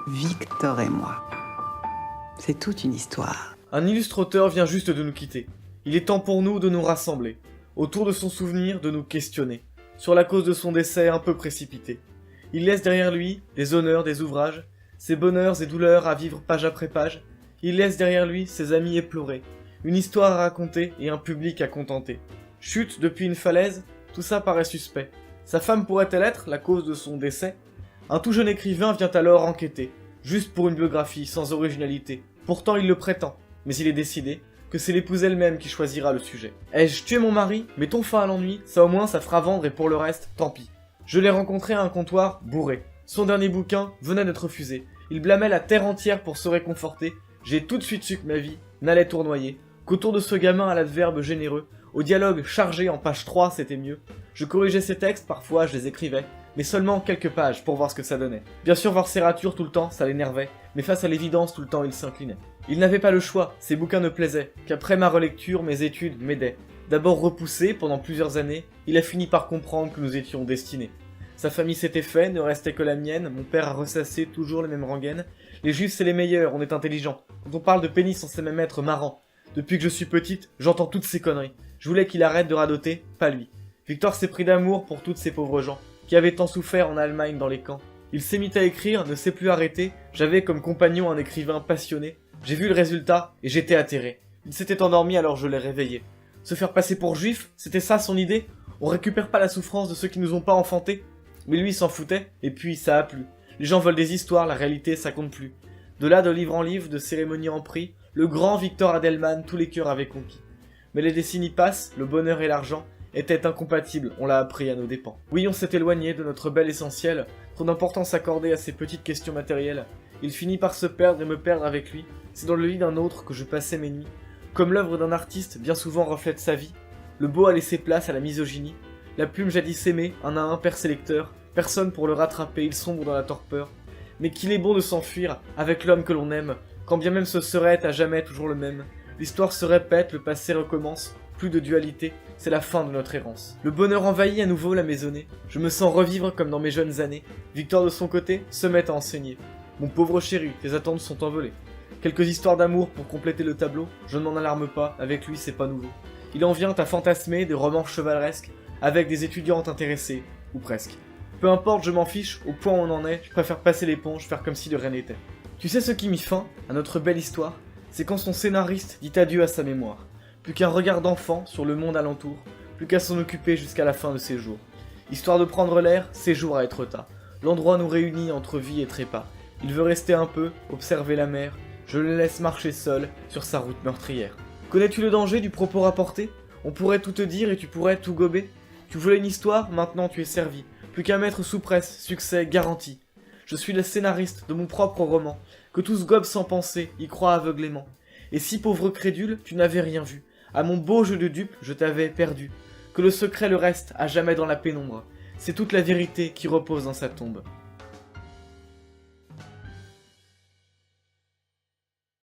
Victor et moi. C'est toute une histoire. Un illustrateur vient juste de nous quitter. Il est temps pour nous de nous rassembler, autour de son souvenir, de nous questionner, sur la cause de son décès un peu précipité. Il laisse derrière lui des honneurs, des ouvrages, ses bonheurs et douleurs à vivre page après page. Il laisse derrière lui ses amis éplorés, une histoire à raconter et un public à contenter. Chute depuis une falaise, tout ça paraît suspect. Sa femme pourrait-elle être la cause de son décès? Un tout jeune écrivain vient alors enquêter, juste pour une biographie sans originalité. Pourtant il le prétend, mais il est décidé que c'est l'épouse elle-même qui choisira le sujet. Ai-je tué mon mari? Mettons fin à l'ennui, ça au moins ça fera vendre et pour le reste, tant pis. Je l'ai rencontré à un comptoir bourré. Son dernier bouquin venait d'être refusé. Il blâmait la terre entière pour se réconforter. J'ai tout de suite su que ma vie n'allait tournoyer, qu'autour de ce gamin à l'adverbe généreux, au dialogue chargé en page 3 c'était mieux. Je corrigeais ses textes, parfois je les écrivais, mais seulement quelques pages pour voir ce que ça donnait. Bien sûr voir ses ratures tout le temps, ça l'énervait, mais face à l'évidence tout le temps il s'inclinait. Il n'avait pas le choix, ses bouquins ne plaisaient, qu'après ma relecture mes études m'aidaient. D'abord repoussé pendant plusieurs années, il a fini par comprendre que nous étions destinés. Sa famille s'était fait, ne restait que la mienne, mon père a ressassé toujours les mêmes rengaines. Les juifs c'est les meilleurs, on est intelligent. Quand on parle de pénis on sait même être marrant. Depuis que je suis petite, j'entends toutes ces conneries. Je voulais qu'il arrête de radoter, pas lui. Victor s'est pris d'amour pour toutes ces pauvres gens, qui avaient tant souffert en Allemagne dans les camps. Il s'est mis à écrire, ne s'est plus arrêté, j'avais comme compagnon un écrivain passionné. J'ai vu le résultat, et j'étais atterré. Il s'était endormi alors je l'ai réveillé. Se faire passer pour juif, c'était ça son idée? On récupère pas la souffrance de ceux qui nous ont pas enfantés? Mais lui s'en foutait, et puis ça a plu. Les gens veulent des histoires, la réalité ça compte plus. De là, de livre en livre, de cérémonie en prix, le grand Victor Adelman, tous les cœurs avaient conquis. Mais les décennies passent, le bonheur et l'argent étaient incompatibles, on l'a appris à nos dépens. Oui, on s'est éloigné de notre bel essentiel, trop d'importance accordée à ces petites questions matérielles. Il finit par se perdre et me perdre avec lui, c'est dans le lit d'un autre que je passais mes nuits. Comme l'œuvre d'un artiste bien souvent reflète sa vie, le beau a laissé place à la misogynie. La plume jadis aimée, un à un perd ses lecteurs, personne pour le rattraper, il sombre dans la torpeur. Mais qu'il est bon de s'enfuir avec l'homme que l'on aime, quand bien même ce serait à jamais toujours le même. L'histoire se répète, le passé recommence, plus de dualité, c'est la fin de notre errance. Le bonheur envahit à nouveau la maisonnée, je me sens revivre comme dans mes jeunes années. Victor de son côté se met à enseigner. Mon pauvre chéri, tes attentes sont envolées. Quelques histoires d'amour pour compléter le tableau, je ne m'en alarme pas, avec lui c'est pas nouveau. Il en vient à fantasmer des romans chevaleresques, avec des étudiantes intéressées, ou presque. Peu importe, je m'en fiche, au point où on en est, je préfère passer l'éponge, faire comme si de rien n'était. Tu sais ce qui mit fin à notre belle histoire? C'est quand son scénariste dit adieu à sa mémoire. Plus qu'un regard d'enfant sur le monde alentour, plus qu'à s'en occuper jusqu'à la fin de ses jours. Histoire de prendre l'air, séjour à Étretat. L'endroit nous réunit entre vie et trépas. Il veut rester un peu, observer la mer. Je le laisse marcher seul sur sa route meurtrière. Connais-tu le danger du propos rapporté? On pourrait tout te dire et tu pourrais tout gober. Tu voulais une histoire, maintenant tu es servi. Plus qu'à mettre sous presse, succès garanti. Je suis le scénariste de mon propre roman, que tous gobent sans penser, y croient aveuglément. Et si pauvre crédule, tu n'avais rien vu, à mon beau jeu de dupe, je t'avais perdu. Que le secret le reste, à jamais dans la pénombre. C'est toute la vérité qui repose dans sa tombe.